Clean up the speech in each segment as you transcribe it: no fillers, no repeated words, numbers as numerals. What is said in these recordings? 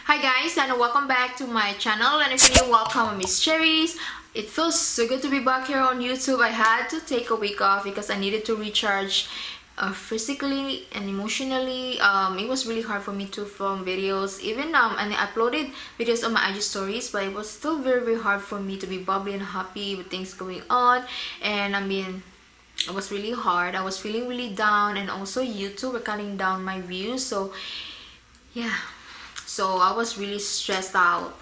Hi guys, and welcome back to my channel. And if you're new, welcome, MissCheriess. It feels so good to be back here on YouTube. I had to take a week off because I needed to recharge physically and emotionally. It was really hard for me to film videos, even and I uploaded videos on my IG stories, but it was still very hard for me to be bubbly and happy with things going on. And it was really hard. I was feeling really down, and also YouTube were cutting down my views. So yeah, so I was really stressed out.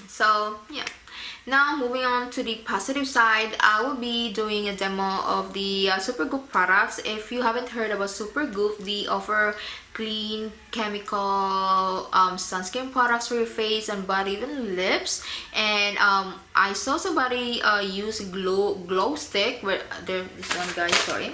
So yeah, now moving on to the positive side, I will be doing a demo of the Supergoop products. If you haven't heard about Supergoop, they offer clean chemical sunscreen products for your face and body, even lips. And I saw somebody use glow stick, where there, this one, guys, sorry,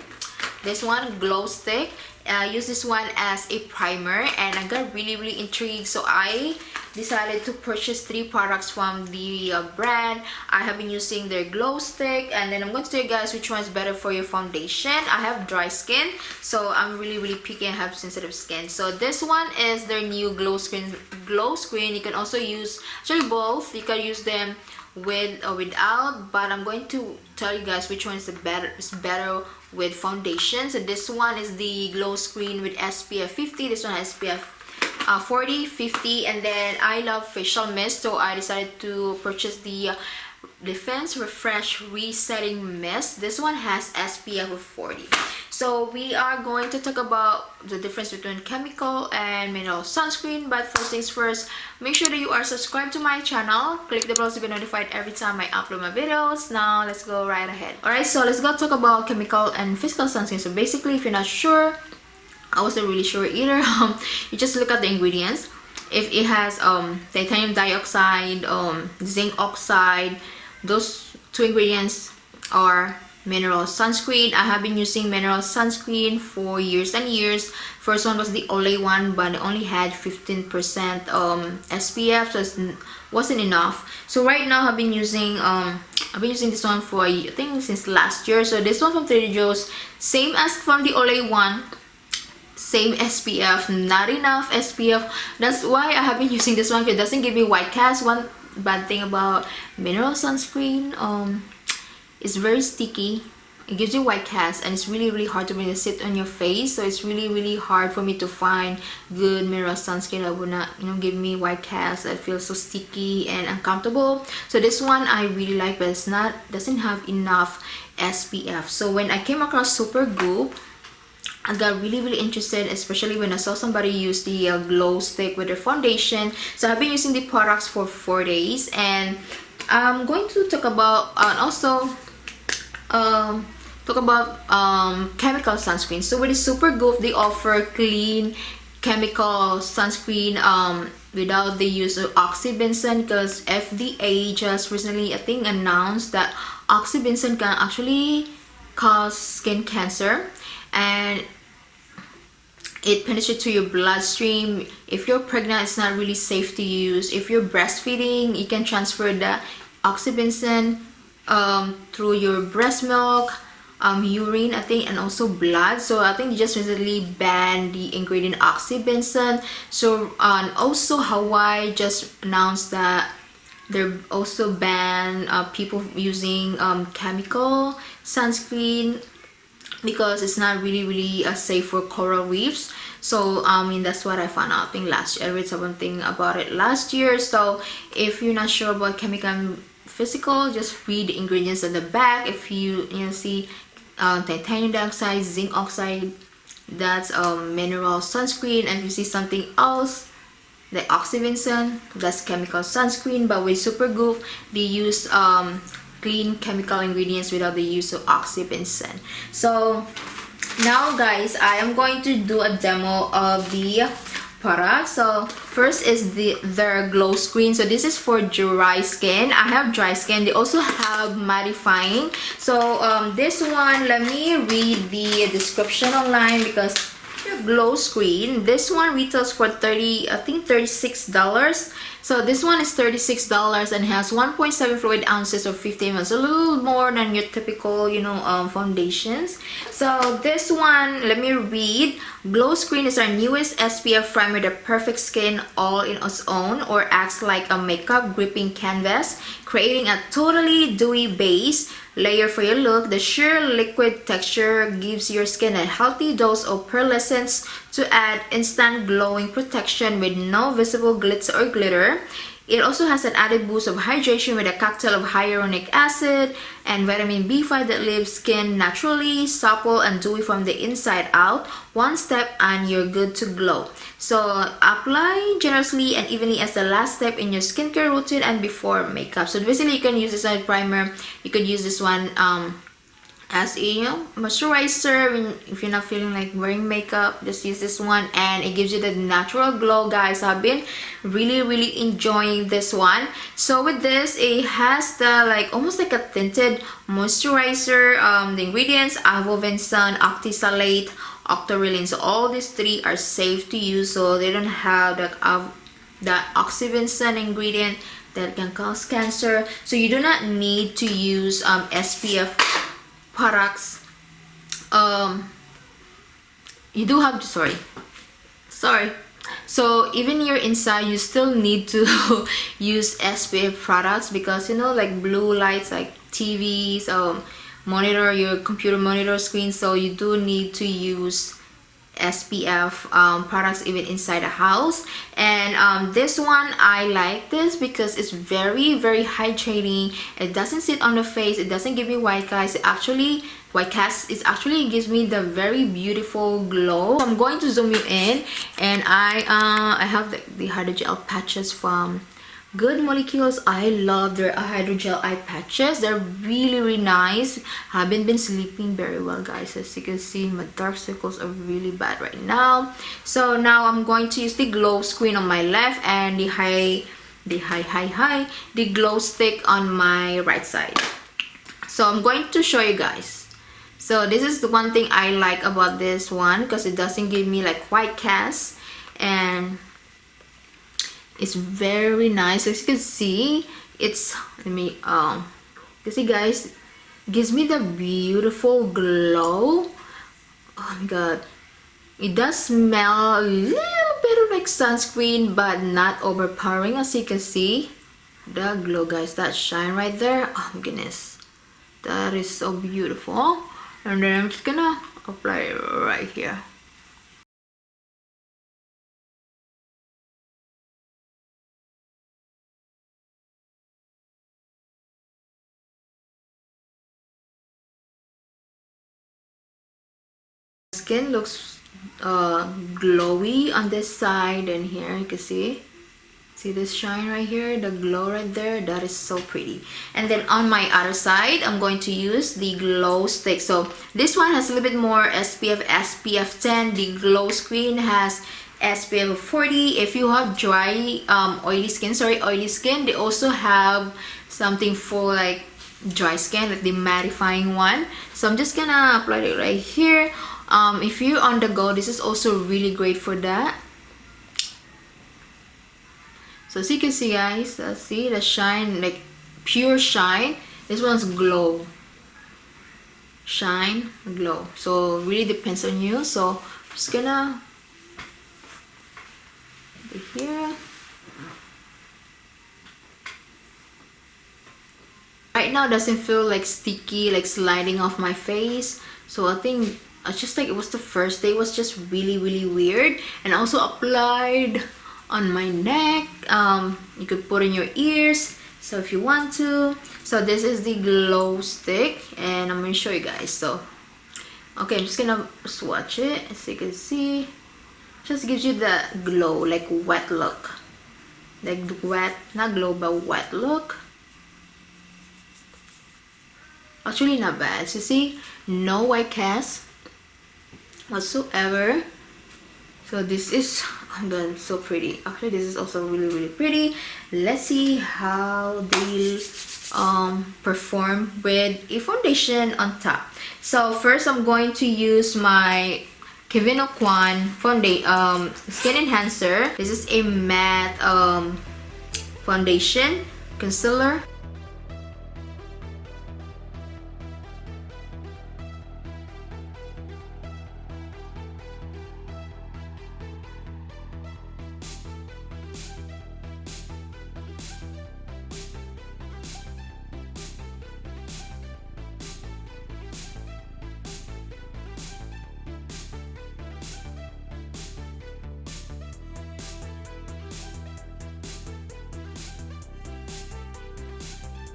this one glow stick. I use this one as a primer, and I got really intrigued, so I decided to purchase 3 products from the brand. I have been using their glow stick, and then I'm going to tell you guys which one is better for your foundation. I have dry skin, so I'm really picky and have sensitive skin. So this one is their new glow screen. You can also use actually both. You can use them with or without, but I'm going to tell you guys which one is better with foundation. So this one is the glow screen with SPF 50. This one has SPF 40, 50, and then I love facial mist, so I decided to purchase the Defense Refresh Resetting Mist. This one has SPF of 40. So we are going to talk about the difference between chemical and mineral sunscreen, but first things first, make sure that you are subscribed to my channel. Click the bell to be notified every time I upload my videos. Now let's go right ahead. Alright, so let's go talk about chemical and physical sunscreen. So basically, if you're not sure, I wasn't really sure either. You just look at the ingredients. If it has titanium dioxide, zinc oxide, those 2 ingredients are mineral sunscreen. I have been using mineral sunscreen for years and years. First one was the Olay one, but it only had 15% SPF, so it wasn't enough. So right now I've been using this one for I think since last year. So this one from Trader Joe's, same as from the Olay one, same SPF, not enough SPF. That's why I have been using this one, because it doesn't give me white cast. One bad thing about mineral sunscreen, it's very sticky. It gives you white cast, and it's really hard to make it sit on your face. So it's really hard for me to find good mineral sunscreen that would not, give me white cast. I feel so sticky and uncomfortable. So this one I really like, but it's not, doesn't have enough SPF. So when I came across Supergoop, I got really interested, especially when I saw somebody use the glow stick with their foundation. So I've been using the products for 4 days, and I'm going to talk about chemical sunscreen. So with the Supergoop, they offer clean chemical sunscreen without the use of oxybenzone, because FDA just recently, I think, announced that oxybenzone can actually cause skin cancer, and it penetrates to your bloodstream. If you're pregnant, it's not really safe to use. If you're breastfeeding, you can transfer the oxybenzone through your breast milk, urine, I think, and also blood. So I think they just recently banned the ingredient oxybenzone. So and also Hawaii just announced that they're also ban people using chemical sunscreen, because it's not really safe for coral reefs. So that's what I found out, I think, last year. I read something about it last year. So if you're not sure about chemical and physical, just read the ingredients on the back. If you see titanium dioxide, zinc oxide, that's mineral sunscreen. And if you see something else, the oxybenzone, that's chemical sunscreen. But with Supergoop, they use clean chemical ingredients without the use of oxybenzone. So now, guys, I am going to do a demo of the product. So first is their glow screen. So this is for dry skin. I have dry skin. They also have mattifying. So this one, let me read the description online, because Glow screen. This one retails for $36. So this one is $36 and has 1.7 fluid ounces of 50 ml, a little more than your typical, foundations. So this one, let me read. Glow screen is our newest SPF primer, the perfect skin all in its own, or acts like a makeup gripping canvas, creating a totally dewy base layer for your look. The sheer liquid texture gives your skin a healthy dose of pearlescence to add instant glowing protection with no visible glitz or glitter. It also has an added boost of hydration with a cocktail of hyaluronic acid and vitamin B5 that leaves skin naturally supple and dewy from the inside out. One step and you're good to glow. So apply generously and evenly as the last step in your skincare routine and before makeup. So basically you can use this as a primer. You could use this one as a moisturizer if you're not feeling like wearing makeup. Just use this one and it gives you the natural glow, guys. I've been really enjoying this one. So with this, it has the almost like a tinted moisturizer. The ingredients: avovinsun, octisalate, octoroline. So all these three are safe to use, so they don't have the oxyvinsun ingredient that can cause cancer. So you do not need to use SPF products. You do have to, sorry, so even you're inside, you still need to use SPF products because like blue lights, like TVs, monitor, your computer monitor screen, so you do need to use SPF products even inside the house. And this one, I like this because it's very hydrating. It doesn't sit on the face, it doesn't give me white cast. It actually gives me the very beautiful glow. I'm going to zoom you in, and I have the hydrogel patches from Good Molecules. I love their hydrogel eye patches. They're really nice. I haven't been sleeping very well, guys. As you can see, my dark circles are really bad right now. So now I'm going to use the glow screen on my left and the glow stick on my right side. So I'm going to show you guys. So this is the one thing I like about this one, because it doesn't give me like white cast, and it's very nice. As you can see, it's, you see guys, gives me the beautiful glow. Oh my god, it does smell a little bit like sunscreen, but not overpowering. As you can see, the glow, guys, that shine right there. Oh my goodness, that is so beautiful. And then I'm just gonna apply it right here. Skin looks glowy on this side, and here you can see this shine right here, the glow right there. That is so pretty. And then on my other side, I'm going to use the glow stick. So this one has a little bit more SPF 10. The glow screen has SPF 40. If you have dry oily skin, they also have something for like dry skin, like the mattifying one. So I'm just gonna apply it right here. If you're on the go, this is also really great for that. So as you can see, guys, see the shine, like pure shine. This one's glow, shine, glow. So really depends on you. So I'm just gonna do here. Right now, it doesn't feel like sticky, like sliding off my face. So I think it's just like it was the first day, was just really weird. And also applied on my neck. You could put in your ears, so if you want to. So this is the glow stick, and I'm gonna show you guys. So okay, I'm just gonna swatch it. As you can see, just gives you the glow, like wet look, like wet, not glow but wet look. Actually not bad. So see, no white cast whatsoever. So this is, oh god, so pretty. Actually, this is also really pretty. Let's see how they perform with a foundation on top. So first, I'm going to use my Kevin O'Kwan Skin Enhancer. This is a matte foundation concealer.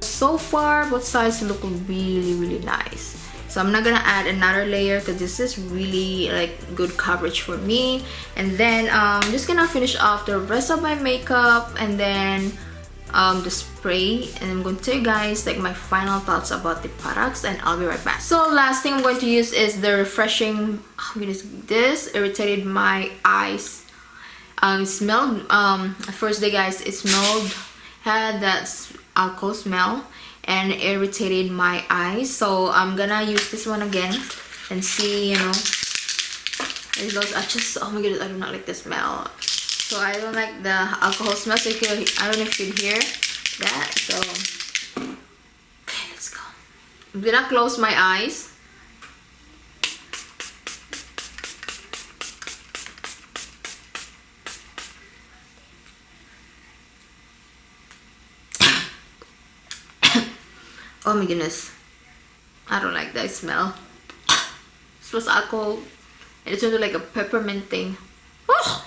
So far both sides look really nice, so I'm not gonna add another layer because this is really like good coverage for me. And then I'm just gonna finish off the rest of my makeup and then the spray, and I'm going to tell you guys like my final thoughts about the products, and I'll be right back. So last thing I'm going to use is the refreshing, this irritated my eyes. It smelled first day guys, it had that alcohol smell and it irritated my eyes, so I'm gonna use this one again and see, results. Oh my goodness, I do not like the smell, so I don't like the alcohol smell. So I don't know if you can hear that. So okay, let's go. I'm gonna close my eyes. Oh my goodness, I don't like that smell. It smells alcohol and it smells like a peppermint thing. Oh!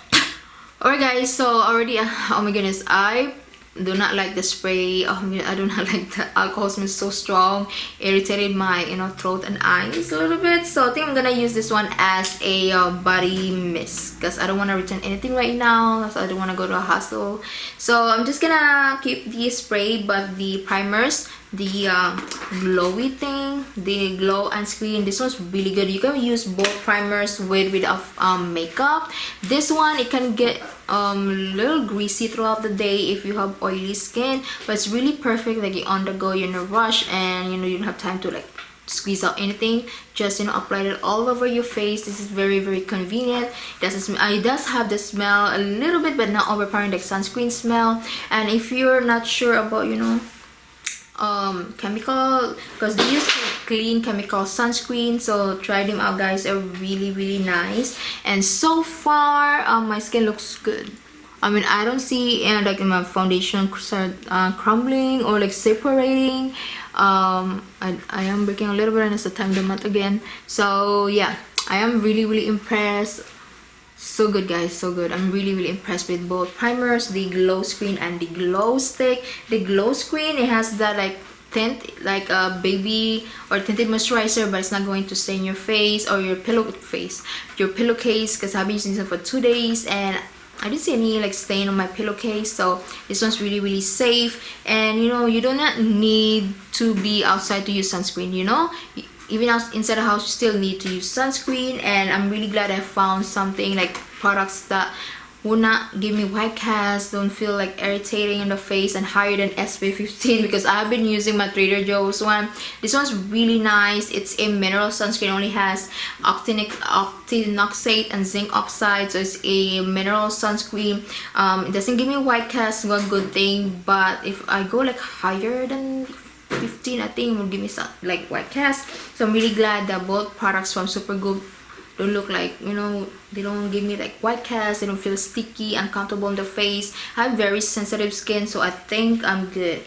Alright guys, so already, oh my goodness, I do not like the spray. Oh my god, I do not like the alcohol smell, so strong. Irritated my throat and eyes a little bit. So I think I'm gonna use this one as a body mist because I don't want to return anything right now, so I don't want to go to a hassle. So I'm just gonna keep the spray, but the primers, the glowy thing, the glow and screen, this one's really good. You can use both primers without makeup. This one, it can get a little greasy throughout the day if you have oily skin, but it's really perfect like you're on the go, you're in a rush, and you don't have time to like squeeze out anything. Just apply it all over your face. This is very convenient. It does have the smell a little bit, but not overpowering like sunscreen smell. And if you're not sure about chemical, because they use clean chemical sunscreen, so try them out guys. They're really nice, and so far my skin looks good. I mean, I don't see like my foundation crumbling or like separating. I am breaking a little bit, and it's the time of the month again. So yeah, I am really impressed. So good guys, so good. I'm really impressed with both primers, the glow screen and the glow stick. The glow screen, it has that like tint, like a baby or tinted moisturizer, but it's not going to stain your face or your pillowcase, because I've been using it for 2 days and I didn't see any like stain on my pillowcase. So this one's really safe, and you do not need to be outside to use sunscreen. Even inside the house you still need to use sunscreen. And I'm really glad I found something like products that will not give me white cast, don't feel like irritating in the face, and higher than SPF 15, because I've been using my Trader Joe's one. This one's really nice. It's a mineral sunscreen, only has octinoxate and zinc oxide, so it's a mineral sunscreen. It doesn't give me white cast, one good thing, but if I go like higher than 15, I think it will give me some like white cast. So I'm really glad that both products from Supergoop don't look like, they don't give me like white cast, they don't feel sticky, uncomfortable on the face. I have very sensitive skin, so I think I'm good.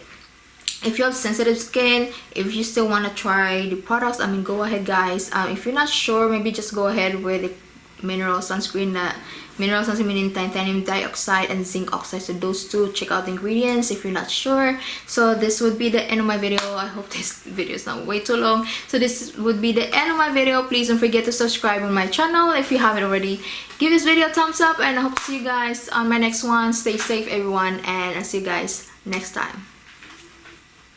If you have sensitive skin, if you still want to try the products, I mean, go ahead guys. If you're not sure, maybe just go ahead with the mineral sunscreen, meaning titanium dioxide and zinc oxide. So those two, check out the ingredients if you're not sure. So this would be the end of my video. I hope this video is not way too long. So this would be the end of my video. Please don't forget to subscribe on my channel if you haven't already. Give this video a thumbs up, and I hope to see you guys on my next one. Stay safe everyone, and I'll see you guys next time.